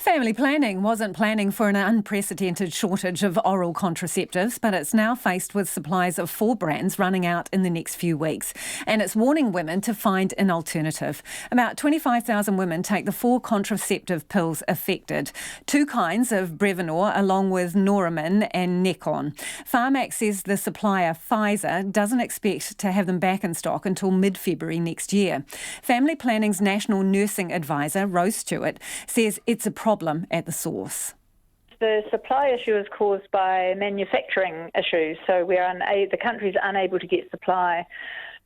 Family planning wasn't planning for an unprecedented shortage of oral contraceptives, but it's now faced with supplies of 4 brands running out in the next few weeks. And it's warning women to find an alternative. About 25,000 women take the 4 contraceptive pills affected. 2 kinds of Brevinor, along with Norimin and Necon. Pharmac says the supplier, Pfizer, doesn't expect to have them back in stock until mid-February next year. Family Planning's National Nursing Advisor Rose Stewart says it's a problem at the source. The supply issue is caused by manufacturing issues, so the country's unable to get supply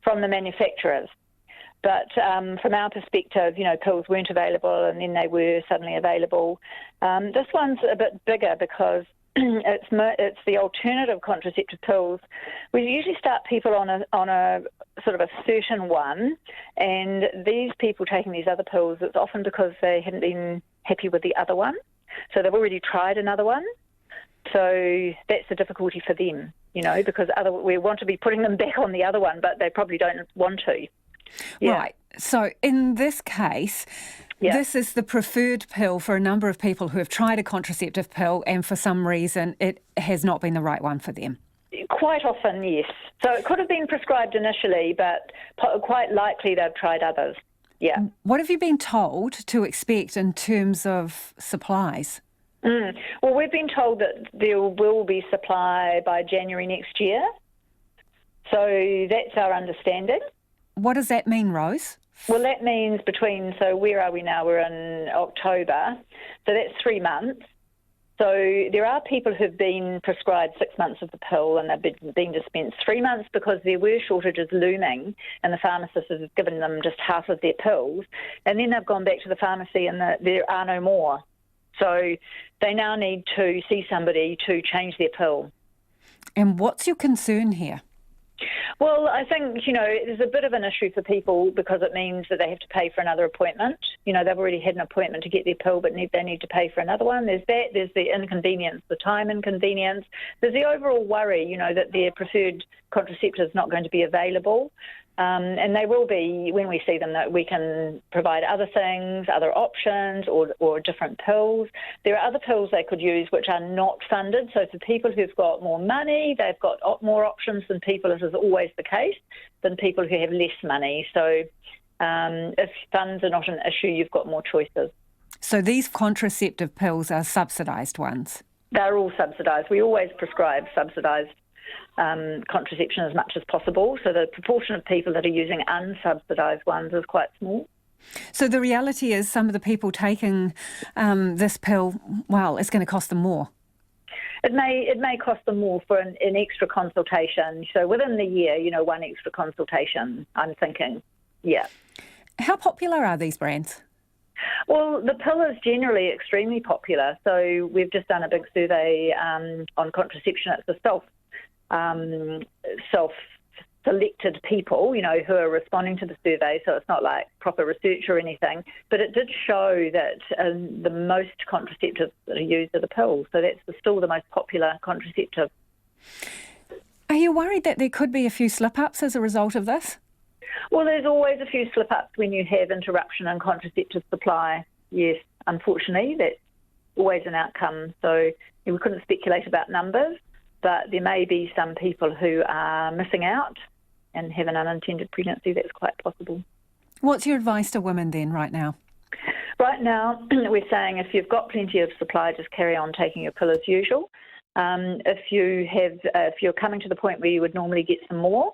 from the manufacturers. But from our perspective, pills weren't available and then they were suddenly available. This one's a bit bigger because it's the alternative contraceptive pills. We usually start people on a sort of a certain one, and these people taking these other pills, it's often because they hadn't been happy with the other one. So they've already tried another one. So that's the difficulty for them, because we want to be putting them back on the other one, but they probably don't want to. Yeah. Right. So in this case, This is the preferred pill for a number of people who have tried a contraceptive pill and for some reason it has not been the right one for them. Quite often, yes. So it could have been prescribed initially, but quite likely they've tried others. Yeah. What have you been told to expect in terms of supplies? Well, we've been told that there will be supply by January next year. So that's our understanding. What does that mean, Rose? Well, that means so where are we now? We're in October. So that's 3 months. So there are people who've been prescribed 6 months of the pill and they've been dispensed 3 months because there were shortages looming and the pharmacist has given them just half of their pills. And then they've gone back to the pharmacy and there are no more. So they now need to see somebody to change their pill. And what's your concern here? Well, I think, there's a bit of an issue for people because it means that they have to pay for another appointment. They've already had an appointment to get their pill, but they need to pay for another one. There's that. There's the inconvenience, the time inconvenience. There's the overall worry, that their preferred contraceptive is not going to be available. And they will be, when we see them, that we can provide other things, other options or different pills. There are other pills they could use which are not funded. So for people who've got more money, they've got more options than people, as is always the case, than people who have less money. So if funds are not an issue, you've got more choices. So these contraceptive pills are subsidised ones? They're all subsidised. We always prescribe subsidised contraception as much as possible. So the proportion of people that are using unsubsidised ones is quite small. So the reality is some of the people taking this pill, it's going to cost them more. It may cost them more for an extra consultation. So within the year, 1 extra consultation, I'm thinking, yeah. How popular are these brands? Well, the pill is generally extremely popular. So we've just done a big survey on contraception. It's a self-selected people, who are responding to the survey, so it's not like proper research or anything. But it did show that the most contraceptives that are used are the pills, so that's still the most popular contraceptive. Are you worried that there could be a few slip-ups as a result of this? Well, there's always a few slip-ups when you have interruption in contraceptive supply. Yes, unfortunately, that's always an outcome. So we couldn't speculate about numbers, but there may be some people who are missing out and have an unintended pregnancy. That's quite possible. What's your advice to women then right now? Right now, we're saying if you've got plenty of supply, just carry on taking your pill as usual. If you're coming to the point where you would normally get some more,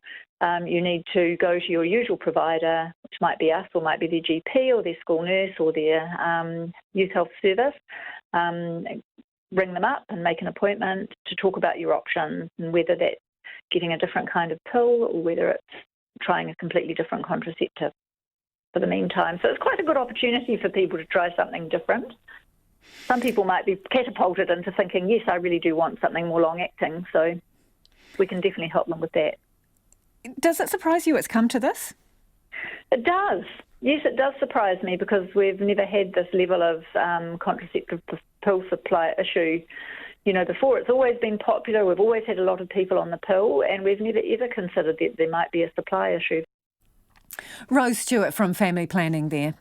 you need to go to your usual provider, which might be us or might be their GP or their school nurse or their youth health service. Ring them up and make an appointment to talk about your options and whether that's getting a different kind of pill or whether it's trying a completely different contraceptive for the meantime. So it's quite a good opportunity for people to try something different. Some people might be catapulted into thinking, yes, I really do want something more long-acting, so we can definitely help them with that. Does it surprise you it's come to this? It does. Yes, it does surprise me because we've never had this level of contraceptive pill supply issue. Before it's always been popular. We've always had a lot of people on the pill and we've never ever considered that there might be a supply issue. Rose Stewart from Family Planning there.